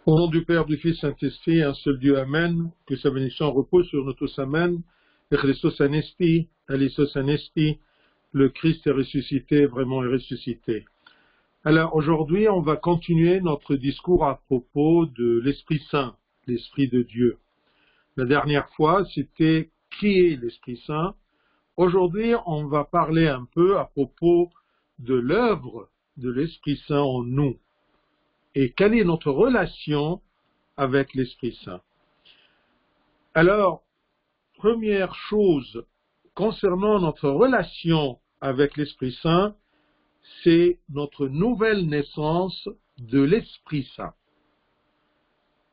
Au nom du Père, du Fils, Saint-Esprit, un seul Dieu, Amen. Que sa bénédiction repose sur nous tous, Amen. Et Christos anesti, Alisos anesti, le Christ est ressuscité, vraiment est ressuscité. Alors aujourd'hui, on va continuer notre discours à propos de l'Esprit Saint, l'Esprit de Dieu. La dernière fois, c'était qui est l'Esprit Saint. Aujourd'hui, on va parler un peu à propos de l'œuvre de l'Esprit Saint en nous. Et quelle est notre relation avec l'Esprit Saint? Alors, première chose concernant notre relation avec l'Esprit Saint, c'est notre nouvelle naissance de l'Esprit Saint.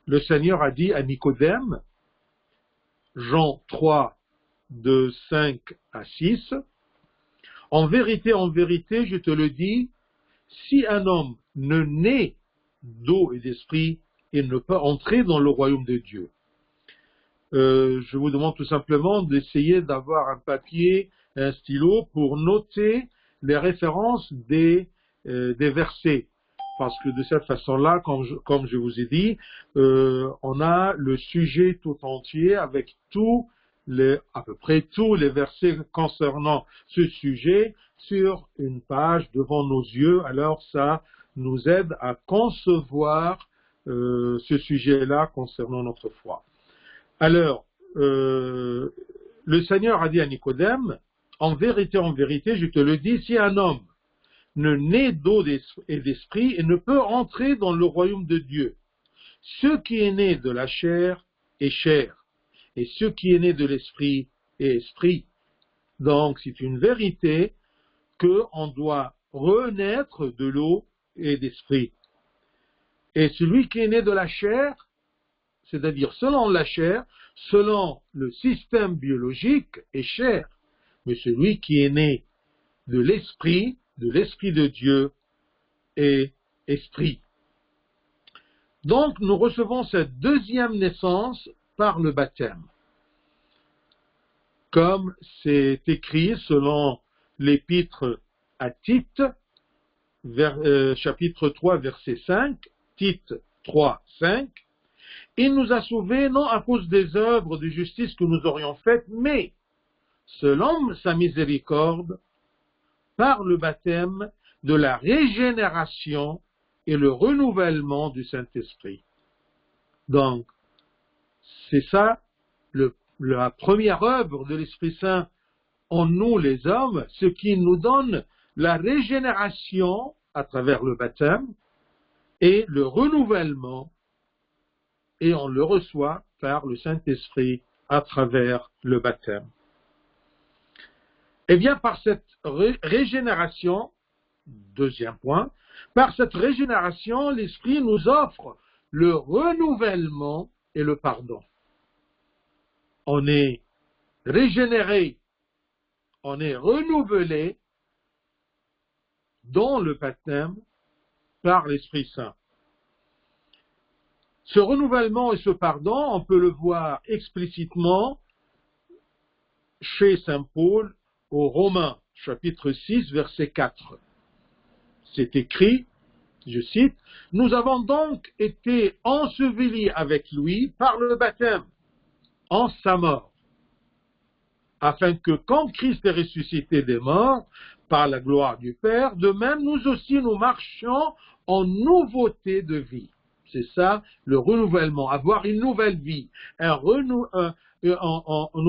Le Seigneur a dit à Nicodème, Jean 3, de 5 à 6, « En vérité, je te le dis, si un homme ne naît d'eau et d'esprit, il ne peut entrer dans le royaume de Dieu. » Je vous demande tout simplement d'essayer d'avoir un papier, un stylo pour noter les références des versets. Parce que de cette façon-là, comme je vous ai dit, on a le sujet tout entier avec à peu près tous les versets concernant ce sujet sur une page devant nos yeux. Alors ça nous aide à concevoir ce sujet-là concernant notre foi. Alors, le Seigneur a dit à Nicodème, en vérité, je te le dis, si un homme ne naît d'eau et d'esprit, il ne peut entrer dans le royaume de Dieu. Ce qui est né de la chair est chair, et ce qui est né de l'esprit est esprit. Donc, c'est une vérité qu'on doit renaître de l'eau et d'esprit. Et celui qui est né de la chair, c'est-à-dire selon la chair, selon le système biologique, est chair. Mais celui qui est né de l'esprit de Dieu, est esprit. Donc, nous recevons cette deuxième naissance par le baptême. Comme c'est écrit selon l'épître à Tite, chapitre 3, verset 5, Tite 3, 5, « Il nous a sauvés non à cause des œuvres de justice que nous aurions faites, mais selon sa miséricorde, par le baptême de la régénération et le renouvellement du Saint-Esprit. » Donc, c'est ça la première œuvre de l'Esprit Saint en nous les hommes, ce qui nous donne la régénération à travers le baptême et le renouvellement, et on le reçoit par le Saint-Esprit à travers le baptême. Eh bien, par cette régénération, deuxième point, par cette régénération, l'Esprit nous offre le renouvellement et le pardon. On est régénéré, on est renouvelé dans le baptême par l'Esprit Saint. Ce renouvellement et ce pardon, on peut le voir explicitement chez Saint Paul aux Romains, chapitre 6, verset 4. C'est écrit, je cite, « Nous avons donc été ensevelis avec lui par le baptême, en sa mort, afin que quand Christ est ressuscité des morts, par la gloire du Père, de même nous aussi nous marchions en nouveauté de vie. » C'est ça, le renouvellement, avoir une nouvelle vie. Nous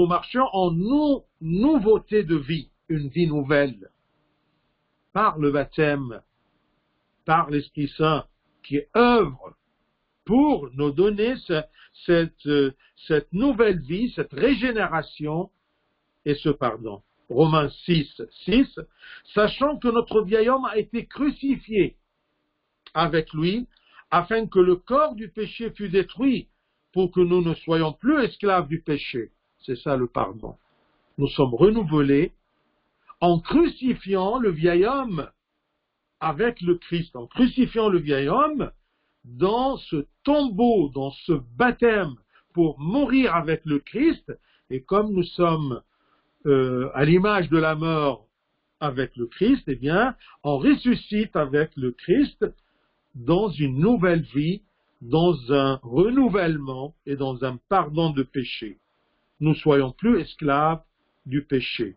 marchions en nouveauté de vie, une vie nouvelle, par le baptême, par l'Esprit Saint, qui œuvre pour nous donner cette nouvelle vie, cette régénération et ce pardon. Romains 6, 6, sachant que notre vieil homme a été crucifié avec lui, afin que le corps du péché fût détruit, pour que nous ne soyons plus esclaves du péché. C'est ça le pardon. Nous sommes renouvelés en crucifiant le vieil homme avec le Christ, en crucifiant le vieil homme dans ce tombeau, dans ce baptême, pour mourir avec le Christ, et comme nous sommes à l'image de la mort avec le Christ, eh bien, on ressuscite avec le Christ dans une nouvelle vie, dans un renouvellement et dans un pardon de péché. Nous ne soyons plus esclaves du péché.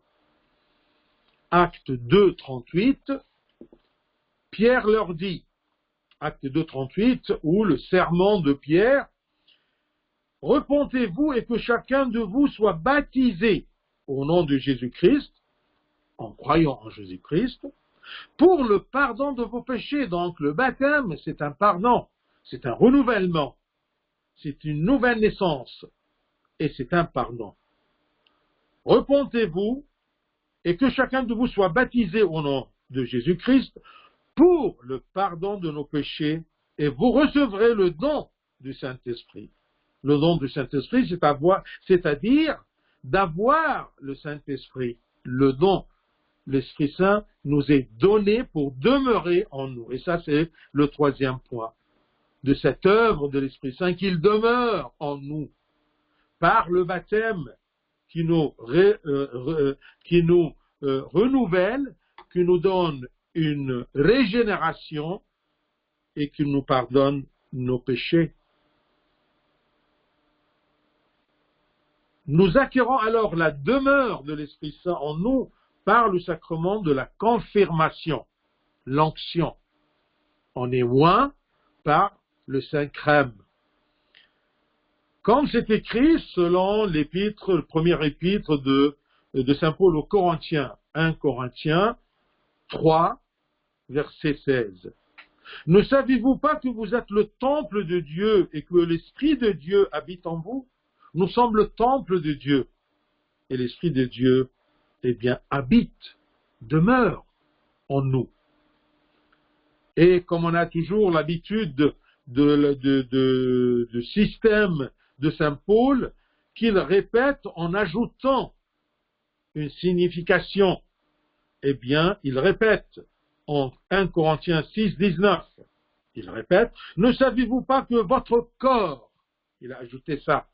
Acte 2, 38, Pierre leur dit, Acte 2, 38, ou le sermon de Pierre, « Repentez-vous et que chacun de vous soit baptisé au nom de Jésus-Christ, en croyant en Jésus-Christ, pour le pardon de vos péchés. » Donc le baptême, c'est un pardon, c'est un renouvellement, c'est une nouvelle naissance, et c'est un pardon. Repentez-vous et que chacun de vous soit baptisé au nom de Jésus-Christ pour le pardon de nos péchés, et vous recevrez le don du Saint-Esprit. Le don du Saint-Esprit, c'est-à-dire d'avoir le Saint-Esprit. Le don, l'Esprit Saint, nous est donné pour demeurer en nous. Et ça, c'est le troisième point de cette œuvre de l'Esprit Saint, qu'il demeure en nous par le baptême qui nous renouvelle, qui nous donne une régénération et qui nous pardonne nos péchés. Nous acquérons alors la demeure de l'Esprit Saint en nous par le sacrement de la confirmation, l'onction. On est oint par le Saint-Crème. Comme c'est écrit selon l'épître, le premier épître de Saint Paul aux Corinthiens, 1 Corinthiens 3, verset 16. Ne savez-vous pas que vous êtes le temple de Dieu et que l'Esprit de Dieu habite en vous? Nous sommes le temple de Dieu. Et l'Esprit de Dieu, eh bien, habite, demeure en nous. Et comme on a toujours l'habitude de système de Saint Paul, qu'il répète en ajoutant une signification, eh bien, il répète en 1 Corinthiens 6, 19, il répète, « Ne savez-vous pas que votre corps, » il a ajouté ça,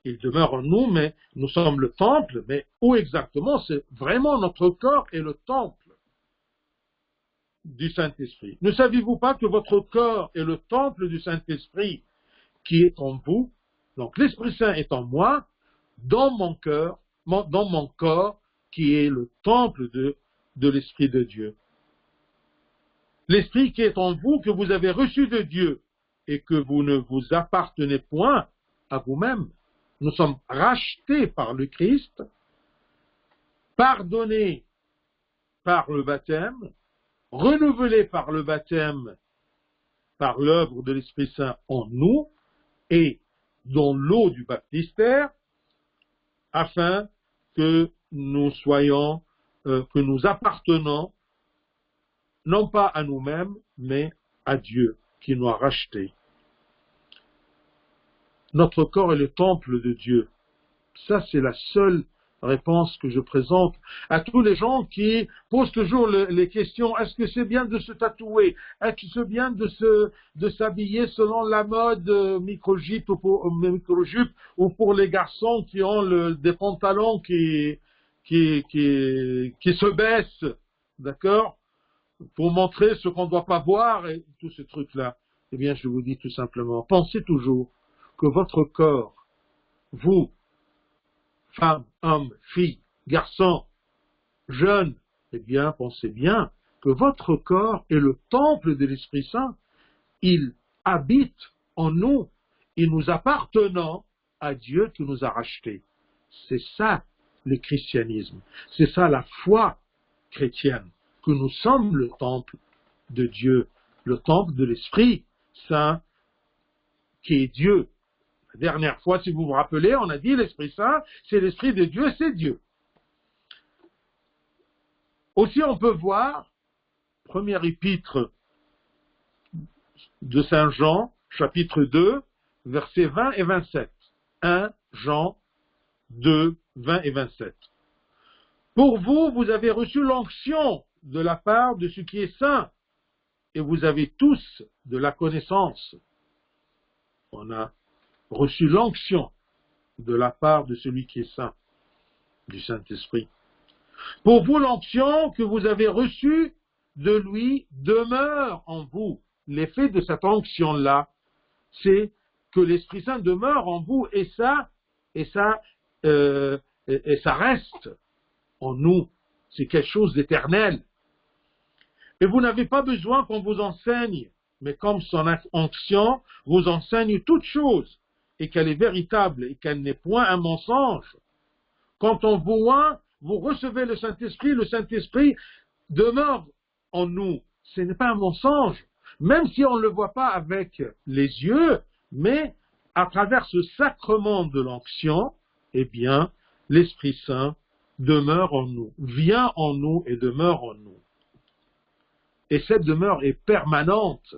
il demeure en nous, mais nous sommes le temple, mais où exactement? C'est vraiment notre corps est le temple du Saint-Esprit. Ne savez-vous pas que votre corps est le temple du Saint-Esprit qui est en vous? Donc l'Esprit Saint est en moi, dans mon cœur, dans mon corps, qui est le temple de l'Esprit de Dieu. L'Esprit qui est en vous, que vous avez reçu de Dieu, et que vous ne vous appartenez point à vous-même. Nous sommes rachetés par le Christ, pardonnés par le baptême, renouvelés par le baptême, par l'œuvre de l'Esprit Saint en nous, et dans l'eau du baptistère, afin que nous soyons, que nous appartenons, non pas à nous-mêmes, mais à Dieu qui nous a rachetés. Notre corps est le temple de Dieu. Ça, c'est la seule réponse que je présente à tous les gens qui posent toujours les questions. Est-ce que c'est bien de se tatouer? Est-ce que c'est bien de s'habiller selon la mode micro-jupe ou pour les garçons qui ont des pantalons qui se baissent, d'accord, pour montrer ce qu'on ne doit pas voir et tous ces trucs-là? Eh bien, je vous dis tout simplement, pensez toujours que votre corps, vous, femmes, hommes, filles, garçons, jeunes, eh bien, pensez bien que votre corps est le temple de l'Esprit Saint. Il habite en nous et nous appartenons à Dieu qui nous a rachetés. C'est ça le christianisme. C'est ça la foi chrétienne, que nous sommes le temple de Dieu, le temple de l'Esprit Saint qui est Dieu. La dernière fois, si vous vous rappelez, on a dit l'Esprit Saint, c'est l'Esprit de Dieu, c'est Dieu. Aussi, on peut voir, première épître de Saint Jean, chapitre 2, versets 20 et 27. 1 Jean 2, 20 et 27. Pour vous, vous avez reçu l'onction de la part de ce qui est saint, et vous avez tous de la connaissance. On a reçu l'onction de la part de celui qui est saint, du Saint-Esprit. Pour vous, l'onction que vous avez reçue de lui demeure en vous. l'effet de cette onction-là, c'est que l'Esprit Saint demeure en vous et ça reste en nous. C'est quelque chose d'éternel. Et vous n'avez pas besoin qu'on vous enseigne, mais comme son onction vous enseigne toutes choses, et qu'elle est véritable, et qu'elle n'est point un mensonge. Quand on vous oint, vous recevez le Saint-Esprit demeure en nous. Ce n'est pas un mensonge, même si on ne le voit pas avec les yeux, mais à travers ce sacrement de l'onction, eh bien, l'Esprit Saint demeure en nous, vient en nous et demeure en nous. Et cette demeure est permanente.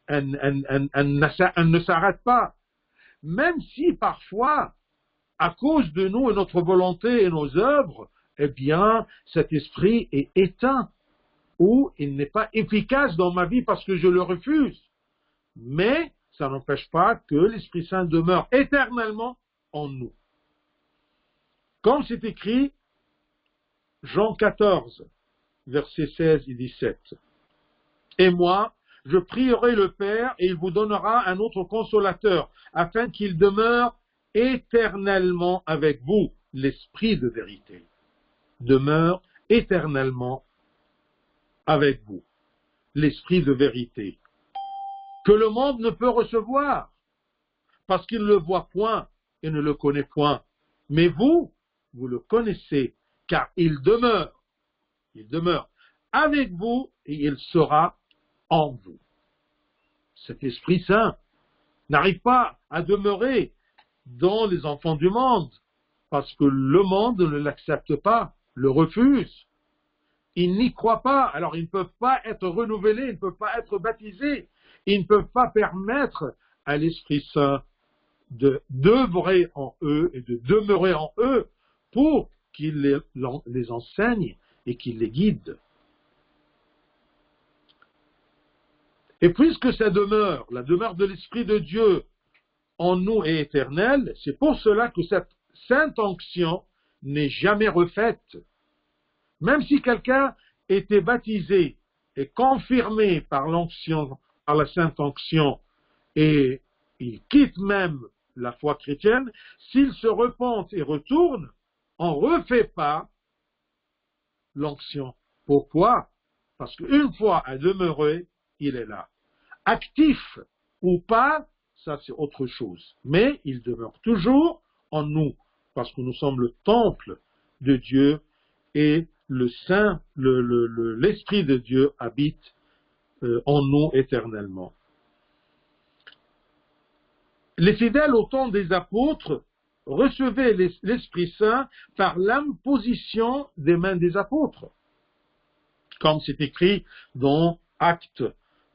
Elle ne s'arrête pas. Même si parfois, à cause de nous et notre volonté et nos œuvres, eh bien, cet esprit est éteint, ou il n'est pas efficace dans ma vie parce que je le refuse. Mais ça n'empêche pas que l'Esprit Saint demeure éternellement en nous. Comme c'est écrit, Jean 14, versets 16 et 17. Et moi, je prierai le Père et il vous donnera un autre consolateur, afin qu'il demeure éternellement avec vous, l'Esprit de vérité. Demeure éternellement avec vous, l'Esprit de vérité, que le monde ne peut recevoir, parce qu'il ne le voit point et ne le connaît point. Mais vous, vous le connaissez, car il demeure avec vous et il sera en vous. Cet Esprit Saint n'arrive pas à demeurer dans les enfants du monde, parce que le monde ne l'accepte pas, le refuse. Ils n'y croient pas, alors ils ne peuvent pas être renouvelés, ils ne peuvent pas être baptisés, ils ne peuvent pas permettre à l'Esprit Saint d'œuvrer en eux et de demeurer en eux pour qu'il les enseigne et qu'il les guide. Et puisque ça demeure, la demeure de l'Esprit de Dieu en nous est éternelle, c'est pour cela que cette sainte onction n'est jamais refaite. Même si quelqu'un était baptisé et confirmé par l'onction, par la sainte onction, et il quitte même la foi chrétienne, s'il se repent et retourne, on ne refait pas l'onction. Pourquoi? Parce qu'une fois à demeurer, il est là. Actif ou pas, ça c'est autre chose. Mais il demeure toujours en nous, parce que nous sommes le temple de Dieu et l'Esprit de Dieu habite en nous éternellement. Les fidèles au temps des apôtres recevaient l'Esprit Saint par l'imposition des mains des apôtres. Comme c'est écrit dans Actes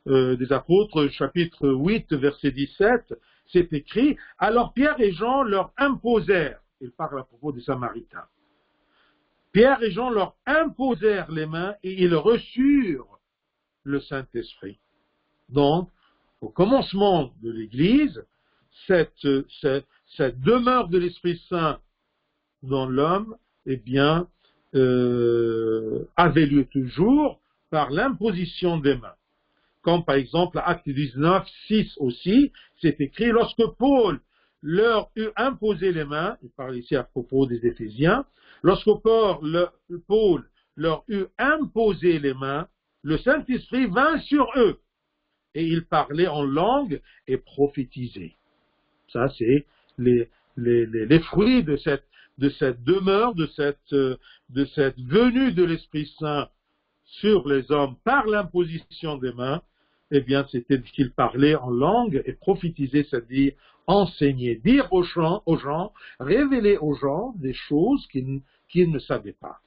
des apôtres, chapitre 8, verset 17, c'est écrit, « Alors Pierre et Jean leur imposèrent », il parle à propos des Samaritains, Pierre et Jean leur imposèrent les mains et ils reçurent le Saint-Esprit. Donc, au commencement de l'Église, cette demeure de l'Esprit Saint dans l'homme, eh bien, avait lieu toujours par l'imposition des mains. Comme par exemple, Acte 19, 6 aussi, c'est écrit, lorsque Paul leur eut imposé les mains, il parle ici à propos des Éphésiens, lorsque Paul leur eut imposé les mains, le Saint-Esprit vint sur eux, et ils parlaient en langue et prophétisaient. Ça, c'est les fruits de cette demeure, de cette venue de l'Esprit Saint sur les hommes par l'imposition des mains. Eh bien, c'était qu'ils parlaient en langue et prophétisaient, c'est-à-dire enseigner, dire aux gens, révéler aux gens des choses qu'ils ne savaient pas.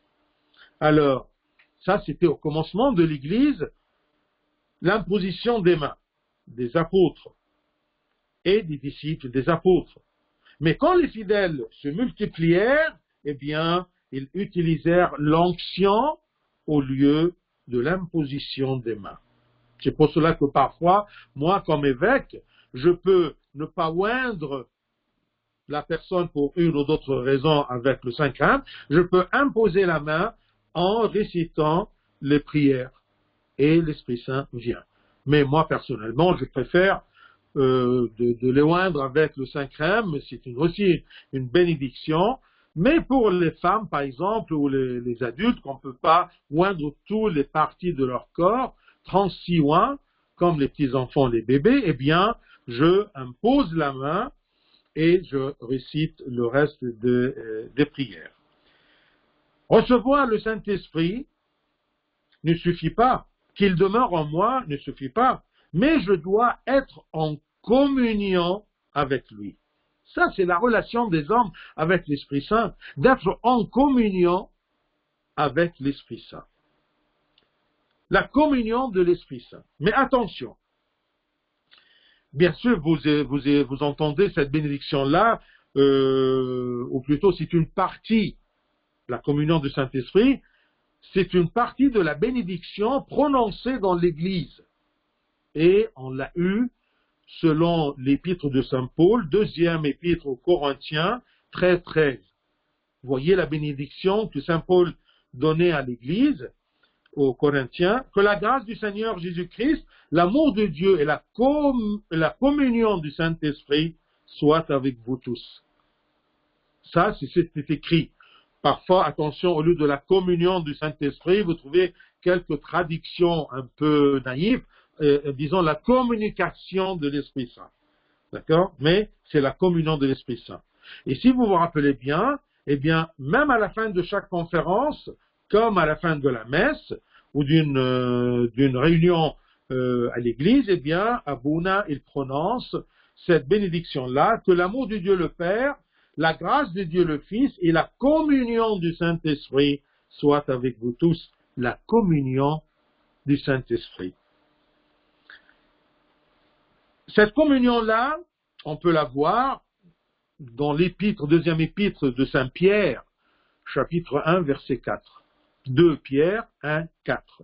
Alors, ça c'était au commencement de l'Église, l'imposition des mains des apôtres et des disciples des apôtres. Mais quand les fidèles se multiplièrent, eh bien, ils utilisèrent l'onction au lieu de l'imposition des mains. C'est pour cela que parfois, moi comme évêque, je peux ne pas oindre la personne pour une ou d'autre raison avec le Saint-Crâne, je peux imposer la main en récitant les prières et l'Esprit Saint vient. Mais moi, personnellement, je préfère de les oindre avec le Saint-Crème, c'est aussi une bénédiction. Mais pour les femmes, par exemple, ou les adultes, qu'on ne peut pas oindre toutes les parties de leur corps, 36 oins, comme les petits-enfants, les bébés, eh bien, je impose la main et je récite le reste des prières. Recevoir le Saint-Esprit ne suffit pas. Qu'il demeure en moi ne suffit pas. Mais je dois être en communion avec lui. Ça, c'est la relation des hommes avec l'Esprit Saint, d'être en communion avec l'Esprit Saint. La communion de l'Esprit Saint. Mais attention, bien sûr, vous entendez cette bénédiction-là, ou plutôt c'est une partie, la communion du Saint-Esprit, c'est une partie de la bénédiction prononcée dans l'Église. Et on l'a eu selon l'épître de Saint Paul, deuxième épître aux Corinthiens, 13. Vous voyez la bénédiction que Saint Paul donnait à l'Église, aux Corinthiens, que la grâce du Seigneur Jésus-Christ, l'amour de Dieu et la communion du Saint-Esprit soient avec vous tous. Ça, c'est écrit. Parfois, attention, au lieu de la communion du Saint-Esprit, vous trouvez quelques traductions un peu naïves, disons la communication de l'Esprit Saint. D'accord? Mais c'est la communion de l'Esprit Saint. Et si vous vous rappelez bien, eh bien, même à la fin de chaque conférence, comme à la fin de la messe, ou d'une réunion à l'église, eh bien, Abouna, il prononce cette bénédiction-là, que l'amour de Dieu le Père, la grâce de Dieu le Fils et la communion du Saint-Esprit soient avec vous tous. La communion du Saint-Esprit. Cette communion-là, on peut la voir dans l'épître, deuxième épître de Saint Pierre, chapitre 1, verset 4. 2 Pierre 1, 4.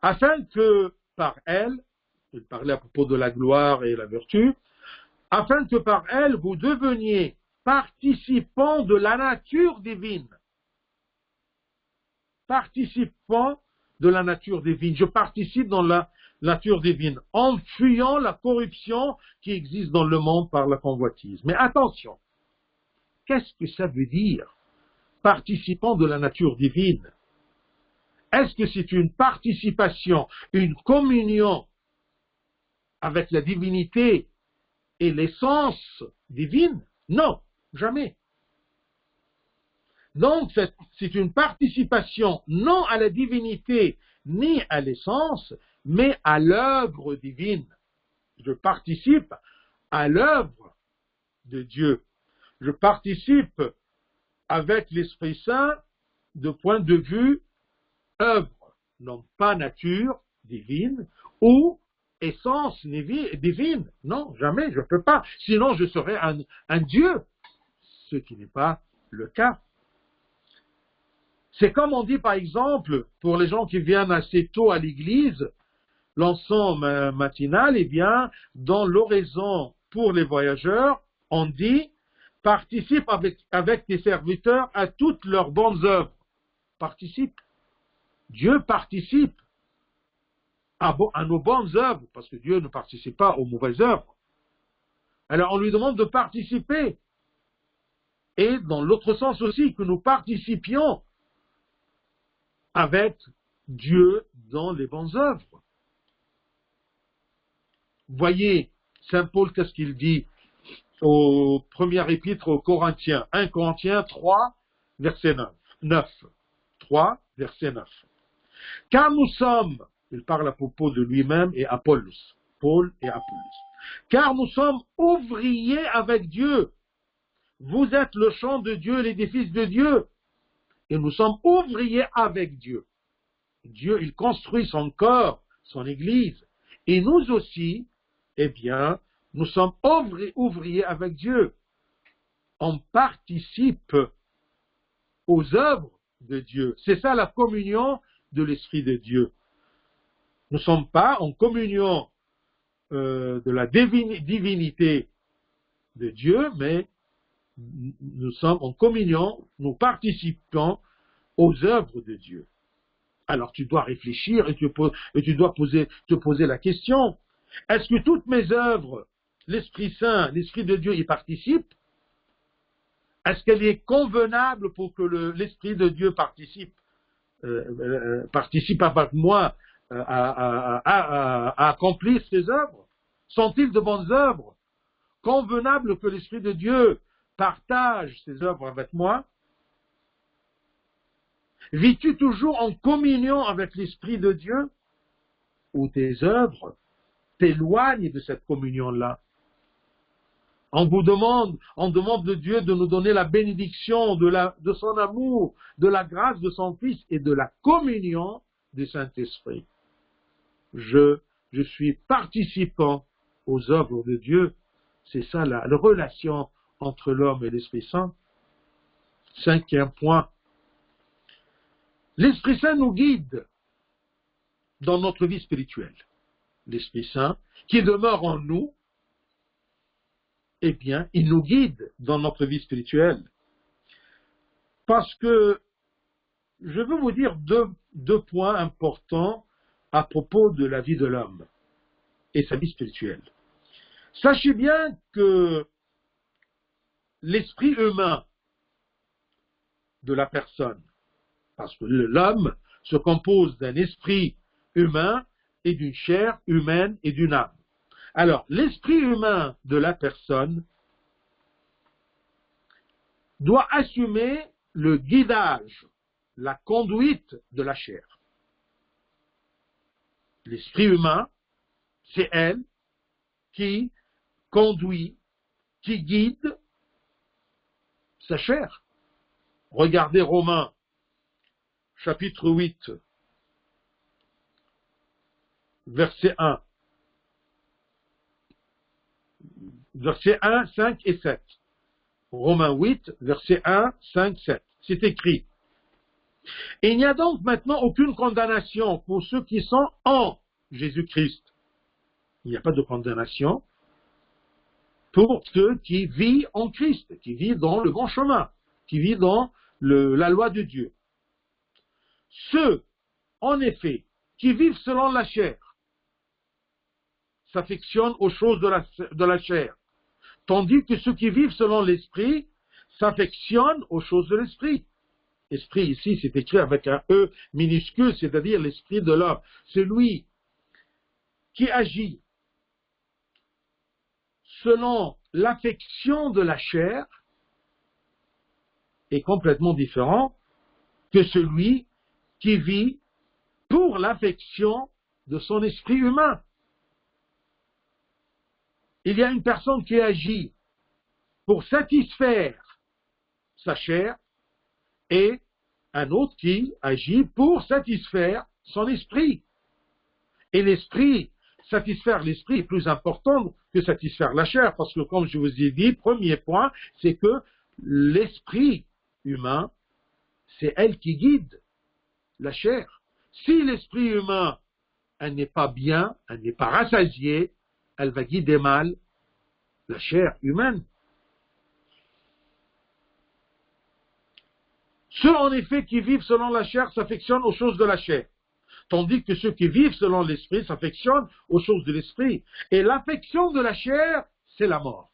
Afin que par elle, il parlait à propos de la gloire et la vertu, afin que par elle vous deveniez participants de la nature divine. Participants de la nature divine. Je participe dans la nature divine, en fuyant la corruption qui existe dans le monde par la convoitise. Mais attention, qu'est-ce que ça veut dire, participant de la nature divine? Est-ce que c'est une participation, une communion avec la divinité et l'essence divine? Non, jamais. Donc, c'est une participation non à la divinité ni à l'essence, mais à l'œuvre divine. Je participe à l'œuvre de Dieu. Je participe avec l'Esprit Saint de point de vue œuvre, non pas nature divine ou essence divine. Non, jamais, je ne peux pas. Sinon, je serais un Dieu, ce qui n'est pas le cas. C'est comme on dit, par exemple, pour les gens qui viennent assez tôt à l'église, l'encens matinal, eh bien, dans l'oraison pour les voyageurs, on dit, participe avec tes serviteurs à toutes leurs bonnes œuvres. Participe. Dieu participe à nos bonnes œuvres, parce que Dieu ne participe pas aux mauvaises œuvres. Alors on lui demande de participer. Et dans l'autre sens aussi, que nous participions avec Dieu dans les bonnes œuvres. Voyez, Saint Paul, qu'est-ce qu'il dit au premier épître aux Corinthiens, 1 Corinthiens 3, verset 9. 3, verset 9. Car nous sommes, il parle à propos de lui-même et Apollos, Paul et Apollos, car nous sommes ouvriers avec Dieu. Vous êtes le champ de Dieu, l'édifice de Dieu. Et nous sommes ouvriers avec Dieu. Dieu, il construit son corps, son église. Et nous aussi, eh bien, nous sommes ouvriers avec Dieu. On participe aux œuvres de Dieu. C'est ça la communion de l'Esprit de Dieu. Nous ne sommes pas en communion de la divinité de Dieu, mais nous sommes en communion, nous participons aux œuvres de Dieu. Alors tu dois réfléchir et tu dois te poser la question, est-ce que toutes mes œuvres, l'Esprit Saint, l'Esprit de Dieu y participe? Est-ce qu'elle est convenable pour que l'Esprit de Dieu participe avec moi à accomplir ces œuvres? Sont-ils de bonnes œuvres? Convenables que l'Esprit de Dieu partage ces œuvres avec moi? Vis-tu toujours en communion avec l'Esprit de Dieu? Ou tes œuvres t'éloignent de cette communion-là? On demande de Dieu de nous donner la bénédiction de son amour, de la grâce de son Fils et de la communion du Saint-Esprit. Je suis participant aux œuvres de Dieu. C'est ça la relation entre l'homme et l'Esprit Saint. 5e point. L'Esprit Saint nous guide dans notre vie spirituelle. L'Esprit Saint, qui demeure en nous, eh bien, il nous guide dans notre vie spirituelle. Parce que je veux vous dire deux points importants à propos de la vie de l'homme et sa vie spirituelle. Sachez bien que l'esprit humain de la personne, parce que l'homme se compose d'un esprit humain et d'une chair humaine et d'une âme. Alors, l'esprit humain de la personne doit assumer le guidage, la conduite de la chair. L'esprit humain, c'est elle qui conduit, qui guide sa chair. Regardez Romains, chapitre 8, verset 1. Versets 1, 5 et 7. Romains 8, versets 1, 5, 7. C'est écrit. Il n'y a donc maintenant aucune condamnation pour ceux qui sont en Jésus-Christ. Il n'y a pas de condamnation pour ceux qui vivent en Christ, qui vivent dans le bon chemin, qui vivent dans la loi de Dieu. Ceux, en effet, qui vivent selon la chair, s'affectionnent aux choses de la chair, tandis que ceux qui vivent selon l'esprit s'affectionnent aux choses de l'esprit. Esprit ici, c'est écrit avec un E minuscule, c'est-à-dire l'esprit de l'homme. Celui qui agit selon l'affection de la chair est complètement différent que celui qui vit pour l'affection de son esprit humain. Il y a une personne qui agit pour satisfaire sa chair et un autre qui agit pour satisfaire son esprit. Et satisfaire l'esprit est plus important que satisfaire la chair, parce que comme je vous ai dit, premier point, c'est que l'esprit humain, c'est elle qui guide la chair. Si l'esprit humain, elle n'est pas bien, elle n'est pas rassasiée, elle va guider mal la chair humaine. Ceux, en effet, qui vivent selon la chair s'affectionnent aux choses de la chair, tandis que ceux qui vivent selon l'esprit s'affectionnent aux choses de l'esprit. Et l'affection de la chair, c'est la mort.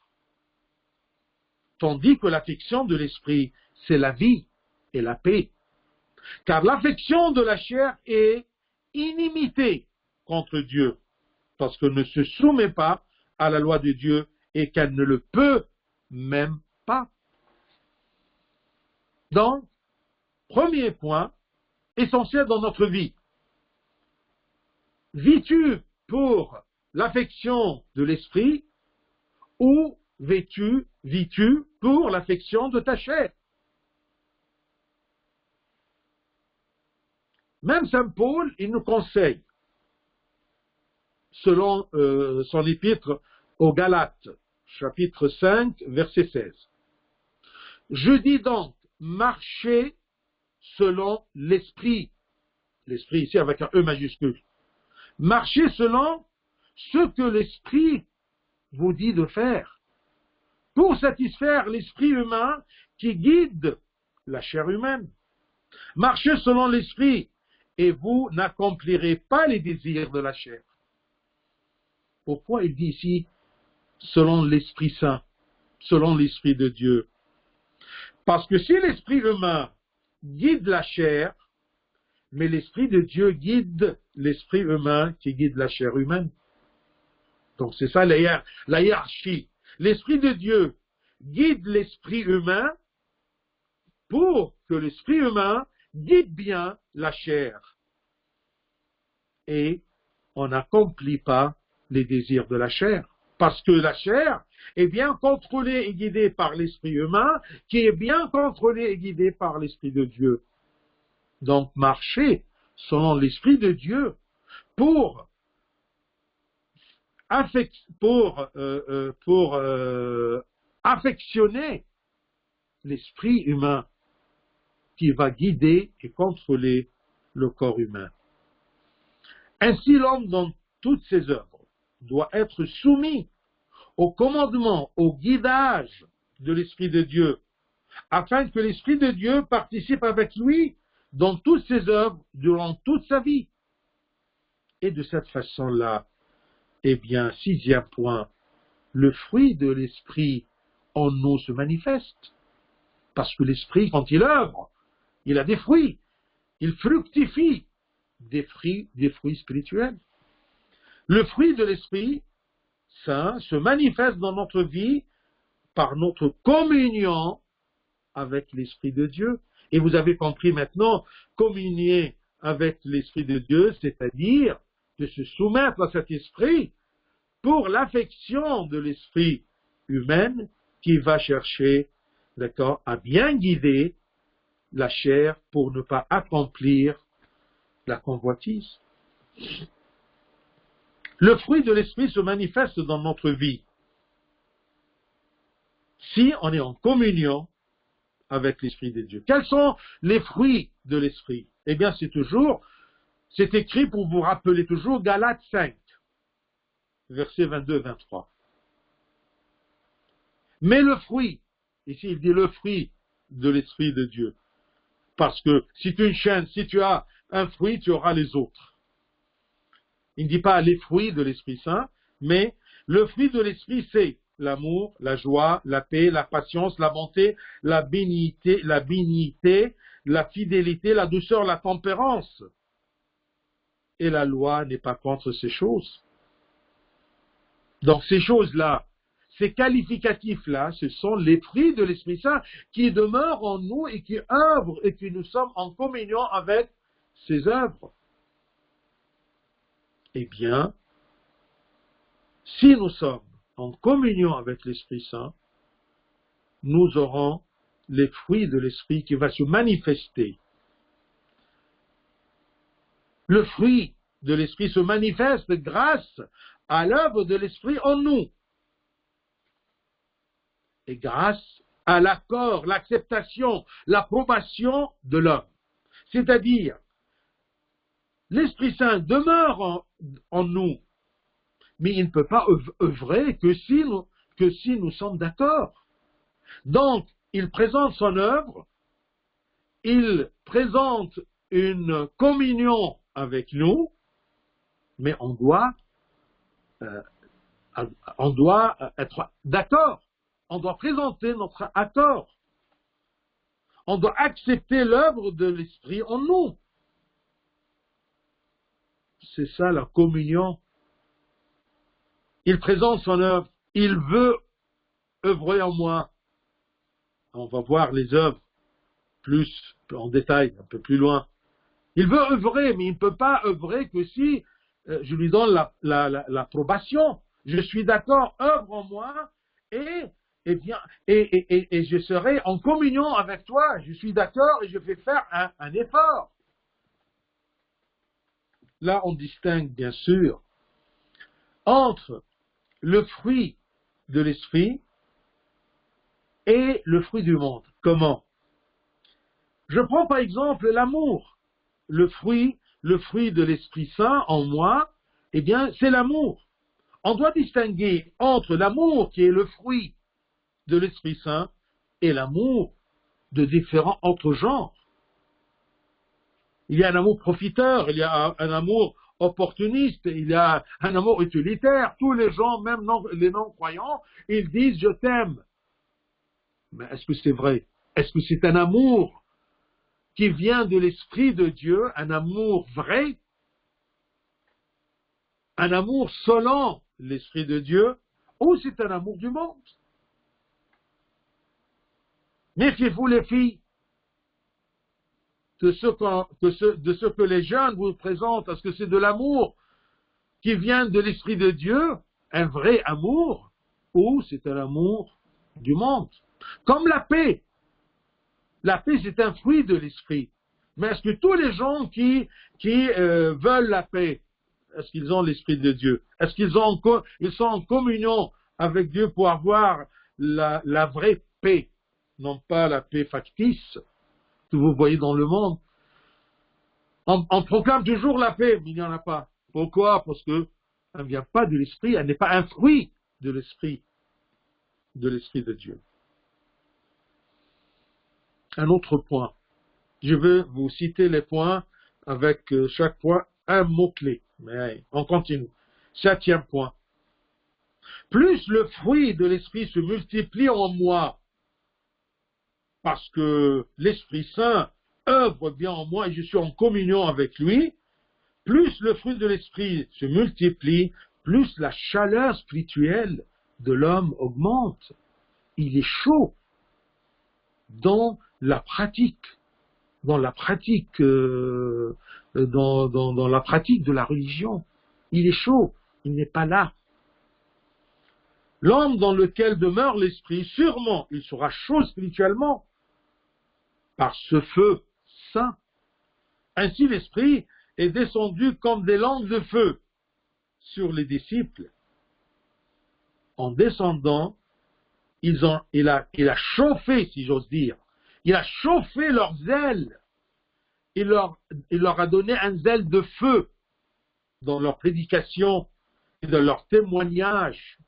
Tandis que l'affection de l'esprit, c'est la vie et la paix. Car l'affection de la chair est inimité contre Dieu, parce qu'elle ne se soumet pas à la loi de Dieu et qu'elle ne le peut même pas. Donc, premier point, essentiel dans notre vie. Vis-tu pour l'affection de l'esprit ou vis-tu pour l'affection de ta chair? Même Saint Paul, il nous conseille, selon son épître aux Galates, chapitre 5, verset 16. Je dis donc, marchez selon l'esprit. L'esprit ici avec un E majuscule. Marchez selon ce que l'esprit vous dit de faire, pour satisfaire l'esprit humain qui guide la chair humaine. Marchez selon l'esprit et vous n'accomplirez pas les désirs de la chair. Pourquoi il dit ici selon l'Esprit Saint, selon l'Esprit de Dieu? Parce que si l'Esprit humain guide la chair, mais l'Esprit de Dieu guide l'Esprit humain qui guide la chair humaine. Donc c'est ça la hiérarchie. L'Esprit de Dieu guide l'Esprit humain pour que l'Esprit humain guide bien la chair. Et on n'accomplit pas les désirs de la chair. Parce que la chair est bien contrôlée et guidée par l'Esprit humain, qui est bien contrôlé et guidé par l'Esprit de Dieu. Donc marcher selon l'Esprit de Dieu pour affectionner l'esprit humain qui va guider et contrôler le corps humain. Ainsi, l'homme dans toutes ses œuvres doit être soumis au commandement, au guidage de l'Esprit de Dieu, afin que l'Esprit de Dieu participe avec lui dans toutes ses œuvres durant toute sa vie. Et de cette façon-là, eh bien, 6e point, le fruit de l'Esprit en nous se manifeste. Parce que l'Esprit, quand il œuvre, il a des fruits, il fructifie des fruits spirituels. Le fruit de l'Esprit Saint se manifeste dans notre vie par notre communion avec l'Esprit de Dieu. Et vous avez compris maintenant, communier avec l'Esprit de Dieu, c'est-à-dire de se soumettre à cet esprit pour l'affection de l'esprit humain qui va chercher, d'accord, à bien guider la chair pour ne pas accomplir la convoitise. Le fruit de l'esprit se manifeste dans notre vie si on est en communion avec l'Esprit de Dieu. Quels sont les fruits de l'esprit? Eh bien, c'est écrit pour vous rappeler toujours Galates 5, versets 22-23. Mais le fruit, ici il dit le fruit de l'Esprit de Dieu. Parce que si tu es une chaîne, si tu as un fruit, tu auras les autres. Il ne dit pas les fruits de l'Esprit Saint, mais le fruit de l'Esprit, c'est l'amour, la joie, la paix, la patience, la bonté, la bénignité, la fidélité, la douceur, la tempérance. Et la loi n'est pas contre ces choses. Donc ces choses-là, ces qualificatifs-là, ce sont les fruits de l'Esprit Saint qui demeurent en nous et qui œuvrent et que nous sommes en communion avec ses œuvres. Eh bien, si nous sommes en communion avec l'Esprit Saint, nous aurons les fruits de l'Esprit qui va se manifester. Le fruit de l'Esprit se manifeste grâce à l'œuvre de l'Esprit en nous et grâce à l'accord, l'acceptation, l'approbation de l'homme. C'est-à-dire, l'Esprit Saint demeure en nous, mais il ne peut pas œuvrer que si nous sommes d'accord. Donc, il présente son œuvre, il présente une communion avec nous, mais on doit être d'accord. On doit présenter notre accord. On doit accepter l'œuvre de l'Esprit en nous. C'est ça la communion. Il présente son œuvre. Il veut œuvrer en moi. On va voir les œuvres plus en détail, un peu plus loin. Il veut œuvrer, mais il ne peut pas œuvrer que si je lui donne l'approbation. Je suis d'accord, œuvre en moi et je serai en communion avec toi. Je suis d'accord et je vais faire un effort. Là, on distingue bien sûr entre le fruit de l'esprit et le fruit du monde. Comment? Je prends par exemple l'amour. Le fruit de l'Esprit Saint en moi, eh bien, c'est l'amour. On doit distinguer entre l'amour qui est le fruit de l'Esprit Saint et l'amour de différents autres genres. Il y a un amour profiteur, il y a un amour opportuniste, il y a un amour utilitaire. Tous les gens, même les non-croyants, ils disent « je t'aime ». Mais est-ce que c'est vrai? Est-ce que c'est un amour qui vient de l'Esprit de Dieu, un amour vrai, un amour selon l'Esprit de Dieu, ou c'est un amour du monde? Méfiez-vous les filles de ce que les jeunes vous présentent. Est-ce que c'est de l'amour qui vient de l'Esprit de Dieu, un vrai amour, ou c'est un amour du monde? Comme la paix. La paix, c'est un fruit de l'Esprit. Mais est-ce que tous les gens qui veulent la paix, est-ce qu'ils ont l'Esprit de Dieu? Est-ce qu'ils sont en communion avec Dieu pour avoir la vraie paix, non pas la paix factice que vous voyez dans le monde? On proclame toujours la paix, mais il n'y en a pas. Pourquoi? Parce qu'elle ne vient pas de l'Esprit, elle n'est pas un fruit de l'Esprit de Dieu. Un autre point. Je veux vous citer les points avec chaque point un mot-clé. Mais on continue. 7e point. Plus le fruit de l'Esprit se multiplie en moi, parce que l'Esprit Saint œuvre bien en moi et je suis en communion avec lui, plus le fruit de l'Esprit se multiplie, plus la chaleur spirituelle de l'homme augmente. Il est chaud dans la pratique, dans la pratique de la religion. Il est chaud, il n'est pas là. L'homme dans lequel demeure l'Esprit, sûrement, il sera chaud spirituellement par ce feu saint. Ainsi, l'Esprit est descendu comme des langues de feu sur les disciples. En descendant, il a chauffé, si j'ose dire, il a chauffé leurs ailes. Il leur a donné un zèle de feu dans leur prédication et dans leur témoignage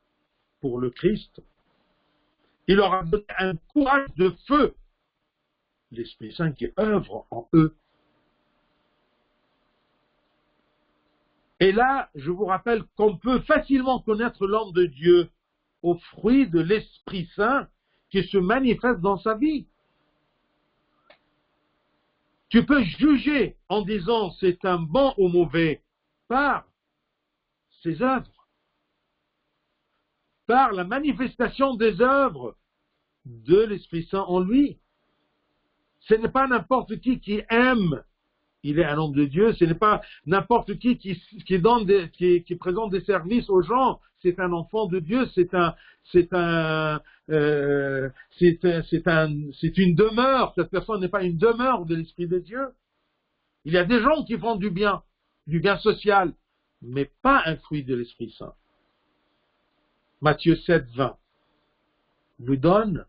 pour le Christ. Il leur a donné un courage de feu, l'Esprit Saint qui œuvre en eux. Et là, je vous rappelle qu'on peut facilement connaître l'homme de Dieu au fruit de l'Esprit Saint qui se manifeste dans sa vie. Tu peux juger en disant c'est un bon ou mauvais par ses œuvres, par la manifestation des œuvres de l'Esprit Saint en lui. Ce n'est pas n'importe qui aime, il est un homme de Dieu, ce n'est pas n'importe qui présente des services aux gens, c'est un enfant de Dieu, c'est une demeure, cette personne n'est pas une demeure de l'Esprit de Dieu. Il y a des gens qui font du bien social, mais pas un fruit de l'Esprit Saint. Matthieu 7, 20 vous donne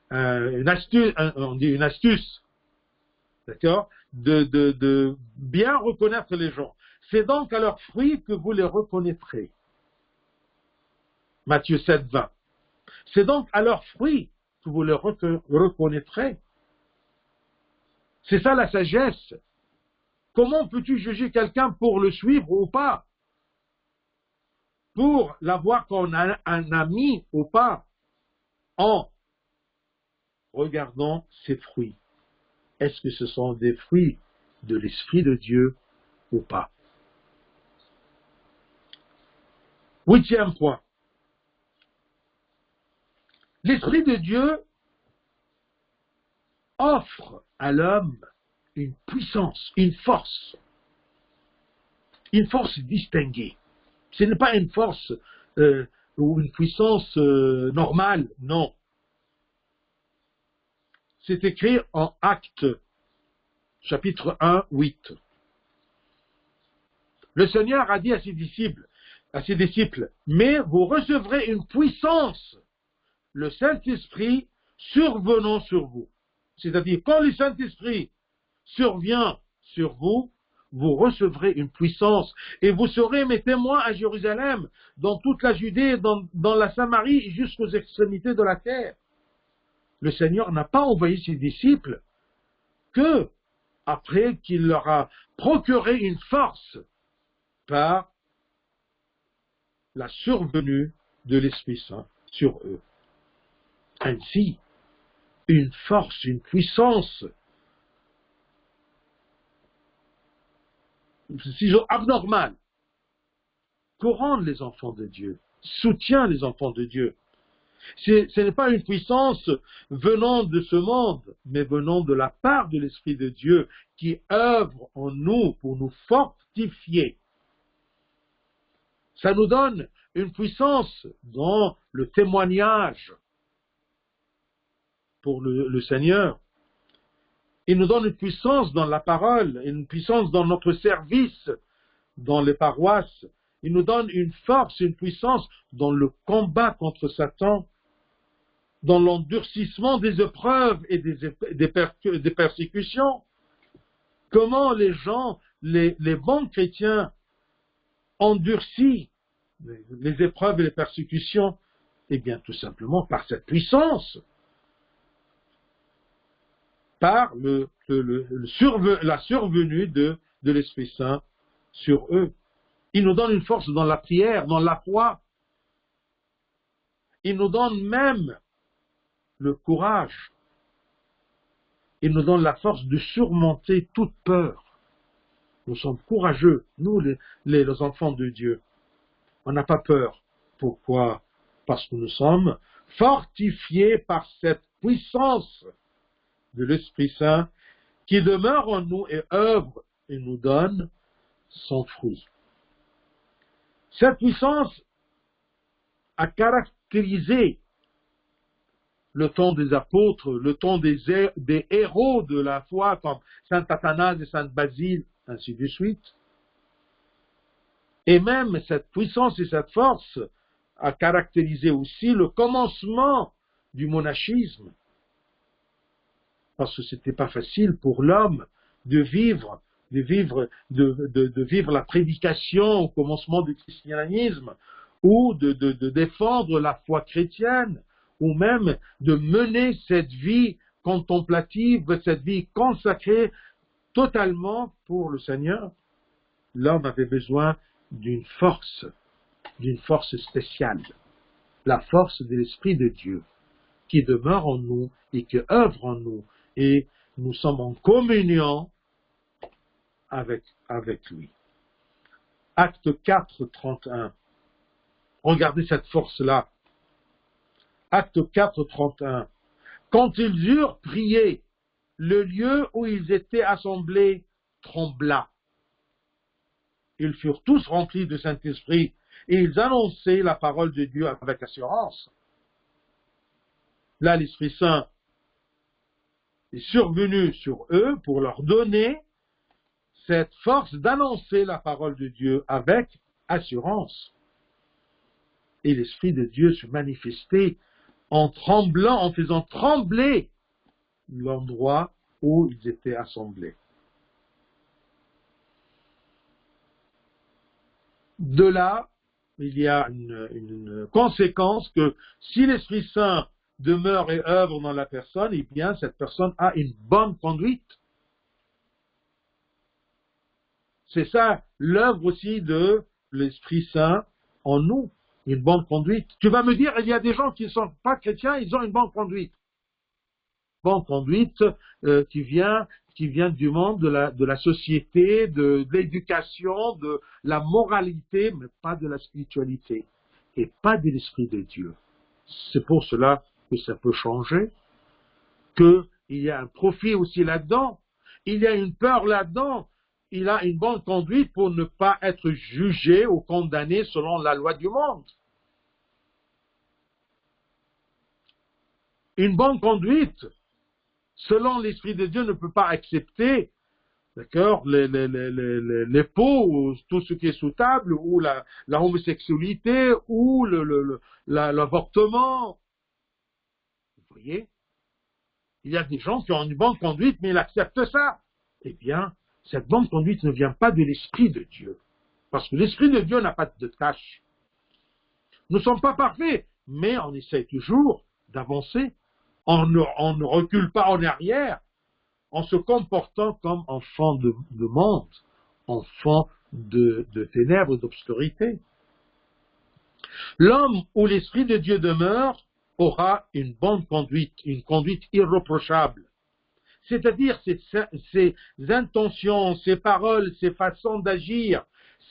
une astuce, d'accord, de bien reconnaître les gens. C'est donc à leurs fruits que vous les reconnaîtrez. Matthieu 7, 20. C'est donc à leurs fruits que vous les reconnaîtrez. C'est ça la sagesse. Comment peux-tu juger quelqu'un pour le suivre ou pas? Pour l'avoir comme un ami ou pas? En regardant ses fruits. Est-ce que ce sont des fruits de l'Esprit de Dieu ou pas? 8e point. L'Esprit de Dieu offre à l'homme une puissance, une force distinguée. Ce n'est pas une force ou une puissance normale, non. C'est écrit en Actes, chapitre 1, 8. Le Seigneur a dit à ses disciples, mais vous recevrez une puissance, le Saint-Esprit survenant sur vous. C'est-à-dire, quand le Saint-Esprit survient sur vous, vous recevrez une puissance et vous serez mes témoins à Jérusalem, dans toute la Judée, dans la Samarie et jusqu'aux extrémités de la terre. Le Seigneur n'a pas envoyé ses disciples que après qu'il leur a procuré une force par la survenue de l'Esprit Saint sur eux. Ainsi, une force, une puissance abnormale couronne les enfants de Dieu, soutient les enfants de Dieu. Ce n'est pas une puissance venant de ce monde, mais venant de la part de l'Esprit de Dieu qui œuvre en nous pour nous fortifier. Ça nous donne une puissance dans le témoignage pour le Seigneur. Il nous donne une puissance dans la parole, une puissance dans notre service, dans les paroisses. Il nous donne une force, une puissance dans le combat contre Satan, dans l'endurcissement des épreuves et des persécutions. Comment les gens, les bons chrétiens endurcissent les épreuves et les persécutions? Eh bien, tout simplement par cette puissance, par la survenue de l'Esprit Saint sur eux. Il nous donne une force dans la prière, dans la foi. Il nous donne même le courage. Il nous donne la force de surmonter toute peur. Nous sommes courageux, nous les enfants de Dieu. On n'a pas peur. Pourquoi? Parce que nous sommes fortifiés par cette puissance de l'Esprit Saint qui demeure en nous et œuvre et nous donne son fruit. Cette puissance a caractérisé le temps des apôtres, le temps des héros de la foi comme saint Athanase et saint Basile, ainsi de suite. Et même cette puissance et cette force a caractérisé aussi le commencement du monachisme. Parce que ce n'était pas facile pour l'homme de vivre la prédication au commencement du christianisme, ou de défendre la foi chrétienne, ou même de mener cette vie contemplative, cette vie consacrée totalement pour le Seigneur. L'homme avait besoin d'une force spéciale, la force de l'Esprit de Dieu, qui demeure en nous et qui œuvre en nous, et nous sommes en communion avec lui. Acte 4, 31. Regardez cette force-là. Acte 4, 31. Quand ils eurent prié, le lieu où ils étaient assemblés trembla. Ils furent tous remplis de Saint-Esprit et ils annonçaient la parole de Dieu avec assurance. Là, l'Esprit Saint est survenu sur eux pour leur donner cette force d'annoncer la parole de Dieu avec assurance. Et l'Esprit de Dieu se manifestait en tremblant, en faisant trembler l'endroit où ils étaient assemblés. De là, il y a une conséquence que si l'Esprit Saint demeure et œuvre dans la personne, eh bien, cette personne a une bonne conduite. C'est ça l'œuvre aussi de l'Esprit Saint en nous, une bonne conduite. Tu vas me dire, il y a des gens qui ne sont pas chrétiens, ils ont une bonne conduite. Bonne conduite qui vient du monde de la société, de l'éducation, de la moralité, mais pas de la spiritualité et pas de l'Esprit de Dieu. C'est pour cela que ça peut changer, qu'il y a un profit aussi là-dedans, il y a une peur là-dedans, il a une bonne conduite pour ne pas être jugé ou condamné selon la loi du monde. Une bonne conduite, selon l'Esprit de Dieu, ne peut pas accepter, d'accord, les peaux, ou tout ce qui est sous table, ou la homosexualité, ou l'avortement. Vous voyez? Il y a des gens qui ont une bonne conduite, mais ils acceptent ça. Eh bien, cette bonne conduite ne vient pas de l'Esprit de Dieu. Parce que l'Esprit de Dieu n'a pas de tâche. Nous ne sommes pas parfaits, mais on essaie toujours d'avancer. On ne recule pas en arrière. en se comportant comme enfant de monde, enfant de ténèbres, d'obscurité. L'homme où l'Esprit de Dieu demeure aura une bonne conduite, une conduite irréprochable. C'est-à-dire ses intentions, ses paroles, ses façons d'agir,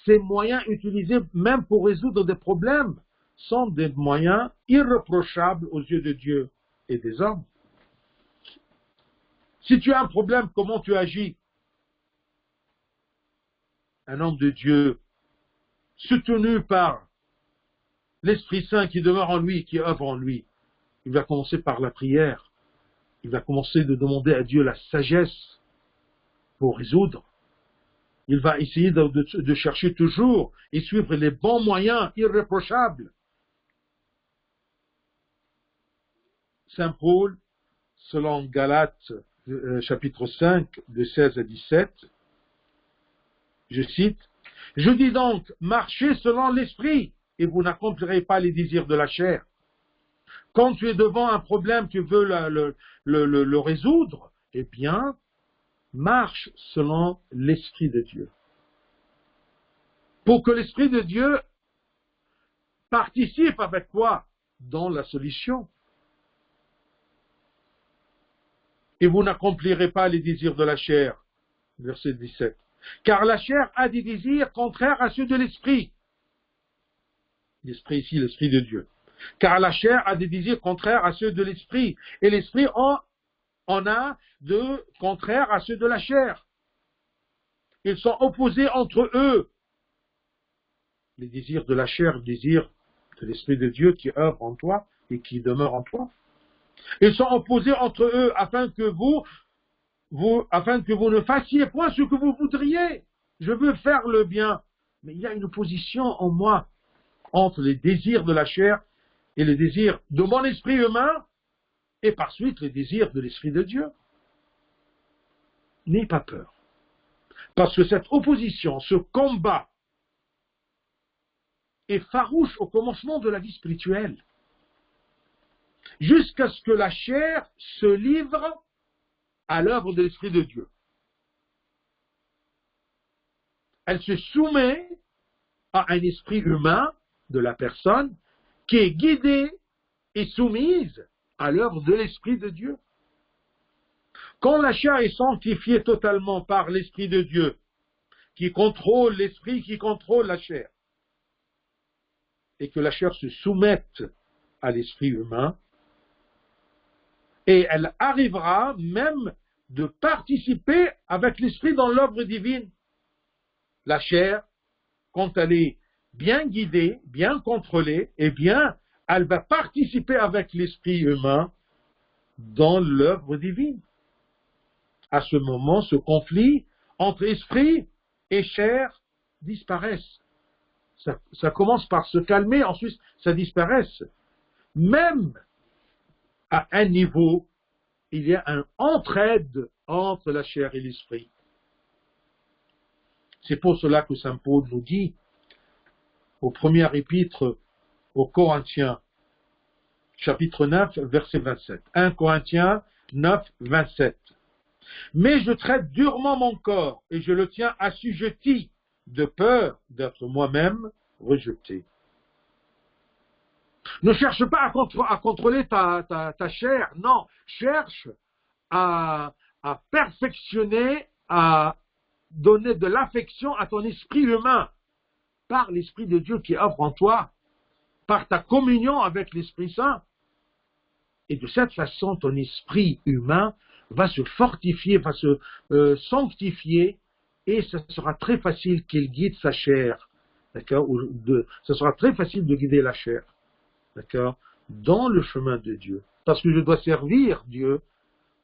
ses moyens utilisés même pour résoudre des problèmes sont des moyens irréprochables aux yeux de Dieu et des hommes. Si tu as un problème, comment tu agis? Un homme de Dieu, soutenu par l'Esprit Saint qui demeure en lui, qui œuvre en lui, il va commencer par la prière. Il va commencer de demander à Dieu la sagesse pour résoudre. Il va essayer de chercher toujours et suivre les bons moyens irréprochables. Saint Paul, selon Galates, chapitre 5, de 16 à 17, je cite, « Je dis donc, marchez selon l'esprit, et vous n'accomplirez pas les désirs de la chair. Quand tu es devant un problème, tu veux le résoudre, eh bien, marche selon l'Esprit de Dieu. Pour que l'Esprit de Dieu participe avec toi dans la solution. Et vous n'accomplirez pas les désirs de la chair. Verset 17. Car la chair a des désirs contraires à ceux de l'Esprit. L'Esprit ici, l'Esprit de Dieu. Car la chair a des désirs contraires à ceux de l'Esprit. Et l'Esprit en a de contraires à ceux de la chair. Ils sont opposés entre eux. Les désirs de la chair, les désirs de l'Esprit de Dieu qui œuvre en toi et qui demeure en toi. Ils sont opposés entre eux afin que vous ne fassiez point ce que vous voudriez. Je veux faire le bien. Mais il y a une opposition en moi entre les désirs de la chair et les désirs de mon esprit humain et par suite les désirs de l'Esprit de Dieu. N'ayez pas peur. Parce que cette opposition, ce combat est farouche au commencement de la vie spirituelle. Jusqu'à ce que la chair se livre à l'œuvre de l'Esprit de Dieu. Elle se soumet à un esprit humain de la personne qui est guidée et soumise à l'œuvre de l'Esprit de Dieu. Quand la chair est sanctifiée totalement par l'Esprit de Dieu, qui contrôle l'Esprit, qui contrôle la chair, et que la chair se soumette à l'esprit humain, et elle arrivera même de participer avec l'esprit dans l'œuvre divine. La chair, quand elle est bien guidée, bien contrôlée, eh bien, elle va participer avec l'esprit humain dans l'œuvre divine. À ce moment, ce conflit entre esprit et chair disparaissent. Ça commence par se calmer, ensuite ça disparaisse. Même à un niveau, il y a une entraide entre la chair et l'esprit. C'est pour cela que Saint Paul nous dit, au premier épître aux Corinthiens, chapitre 9, verset 27. 1 Corinthiens 9, 27. Mais je traite durement mon corps et je le tiens assujetti de peur d'être moi-même rejeté. Ne cherche pas à contrôler ta chair, non. Cherche à perfectionner, à donner de l'affection à ton esprit humain par l'Esprit de Dieu qui œuvre en toi, par ta communion avec l'Esprit Saint. Et de cette façon, ton esprit humain va se fortifier, va se sanctifier, et ce sera très facile qu'il guide sa chair. D'accord? Ce sera très facile de guider la chair. D'accord? Dans le chemin de Dieu. Parce que je dois servir Dieu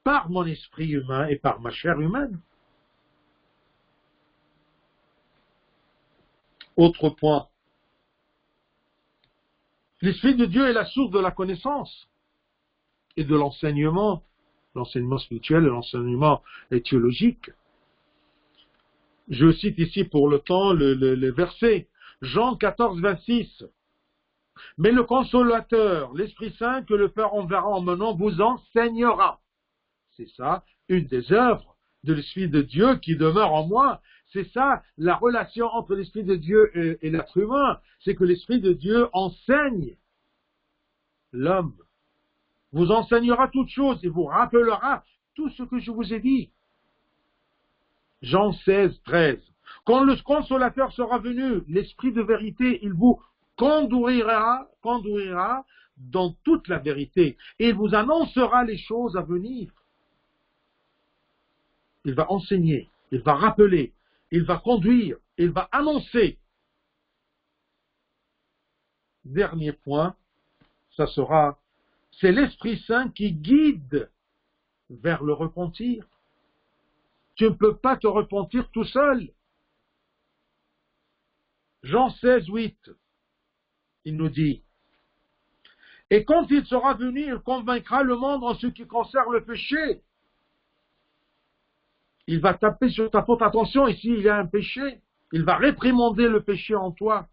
par mon esprit humain et par ma chair humaine. Autre point. L'Esprit de Dieu est la source de la connaissance et de l'enseignement spirituel et l'enseignement théologique. Je cite ici pour le temps le verset, Jean 14, 26. Mais le Consolateur, l'Esprit Saint que le Père enverra en mon nom, vous enseignera. c'est ça, une des œuvres de l'Esprit de Dieu qui demeure en moi. C'est ça, la relation entre l'Esprit de Dieu et l'être humain. C'est que l'Esprit de Dieu enseigne l'homme, vous enseignera toutes choses et vous rappellera tout ce que je vous ai dit. Jean 16, 13. Quand le consolateur sera venu, l'Esprit de vérité, il vous conduira dans toute la vérité et il vous annoncera les choses à venir. Il va enseigner, il va rappeler, il va conduire, il va annoncer. Dernier point, c'est l'Esprit Saint qui guide vers le repentir. Tu ne peux pas te repentir tout seul. Jean 16, 8, il nous dit, « Et quand il sera venu, il convaincra le monde en ce qui concerne le péché. » Il va taper sur ta faute. Attention, ici, il y a un péché. Il va réprimander le péché en toi.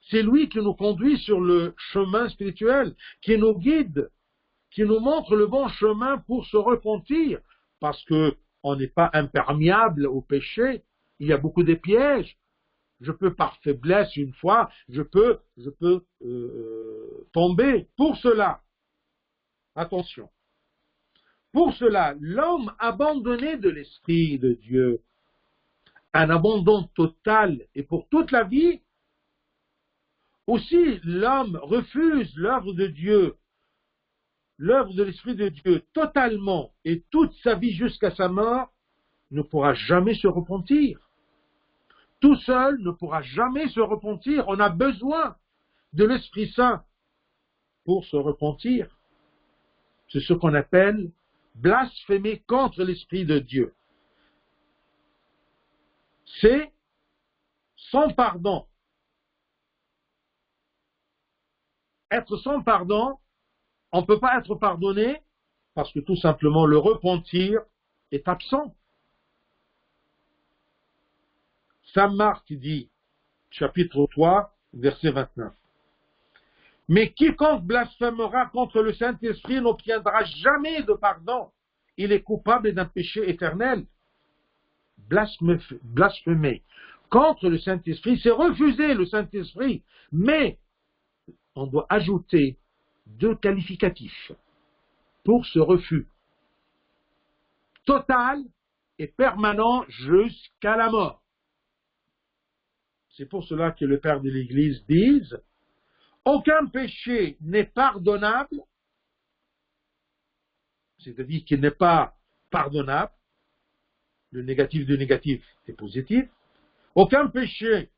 C'est lui qui nous conduit sur le chemin spirituel, qui nous guide, qui nous montre le bon chemin pour se repentir, parce que on n'est pas imperméable au péché. Il y a beaucoup de pièges. Je peux par faiblesse une fois, je peux tomber. Pour cela, attention, pour cela, l'homme abandonné de l'Esprit de Dieu, un abandon total et pour toute la vie, aussi l'homme refuse l'œuvre de Dieu, l'œuvre de l'Esprit de Dieu totalement et toute sa vie jusqu'à sa mort, ne pourra jamais se repentir. Tout seul ne pourra jamais se repentir. On a besoin de l'Esprit Saint pour se repentir. C'est ce qu'on appelle blasphémer contre l'Esprit de Dieu. C'est sans pardon. Être sans pardon, on ne peut pas être pardonné parce que tout simplement le repentir est absent. Saint Marc dit, chapitre 3, verset 29. Mais quiconque blasphémera contre le Saint-Esprit n'obtiendra jamais de pardon. Il est coupable d'un péché éternel. Blasphémer contre le Saint-Esprit, c'est refuser le Saint-Esprit. Mais on doit ajouter 2 qualificatifs pour ce refus. Total et permanent jusqu'à la mort. C'est pour cela que le Père de l'Église dit « Aucun péché n'est pardonnable », c'est-à-dire qu'il n'est pas pardonnable, le négatif du négatif est positif, aucun péché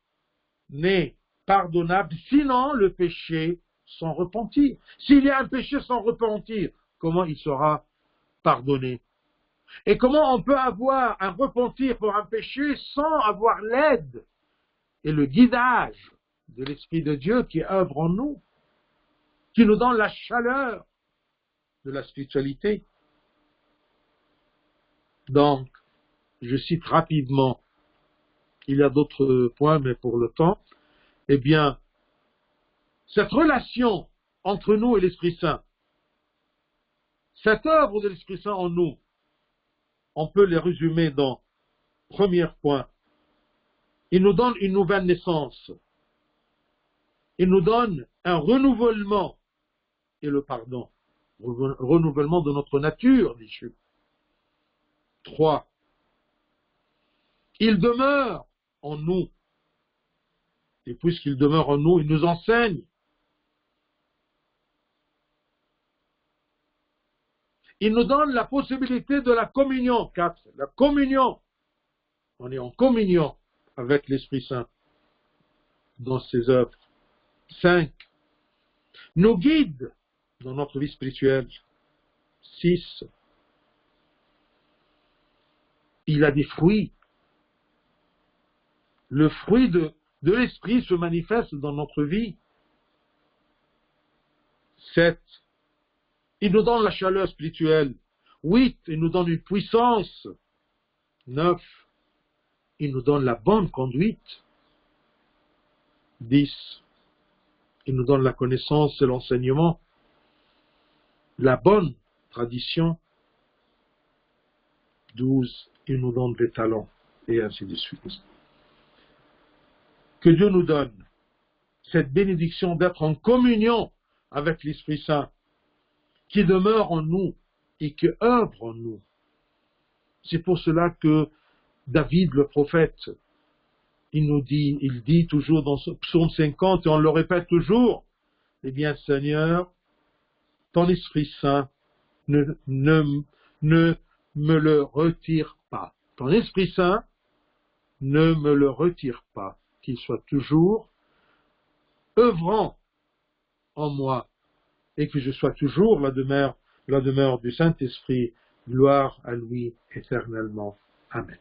n'est pardonnable, sinon le péché sans repentir. S'il y a un péché sans repentir, comment il sera pardonné? Et comment on peut avoir un repentir pour un péché sans avoir l'aide et le guidage de l'Esprit de Dieu qui œuvre en nous, qui nous donne la chaleur de la spiritualité? Donc, je cite rapidement, il y a d'autres points, mais pour le temps, eh bien, cette relation entre nous et l'Esprit Saint, cette œuvre de l'Esprit Saint en nous, on peut les résumer dans, premier point, il nous donne une nouvelle naissance, il nous donne un renouvellement et le pardon, renouvellement de notre nature, dis-je. 3. Il demeure en nous. Et puisqu'il demeure en nous, il nous enseigne. Il nous donne la possibilité de la communion. 4. La communion. On est en communion avec l'Esprit Saint dans ses œuvres. 5. Nous guide dans notre vie spirituelle. 6. Il a des fruits. Le fruit de l'Esprit se manifeste dans notre vie. 7. Il nous donne la chaleur spirituelle. 8. Il nous donne une puissance. 9. Il nous donne la bonne conduite. 10. Il nous donne la connaissance et l'enseignement. La bonne tradition. 12, il nous donne des talents, et ainsi de suite. Que Dieu nous donne cette bénédiction d'être en communion avec l'Esprit Saint, qui demeure en nous et qui œuvre en nous. C'est pour cela que David, le prophète, il dit toujours dans ce psaume 50, et on le répète toujours, eh bien Seigneur, ton Esprit Saint ne me le retire pas. Ton Esprit Saint ne me le retire pas, qu'il soit toujours œuvrant en moi, et que je sois toujours la demeure du Saint-Esprit. Gloire à lui éternellement. Amen.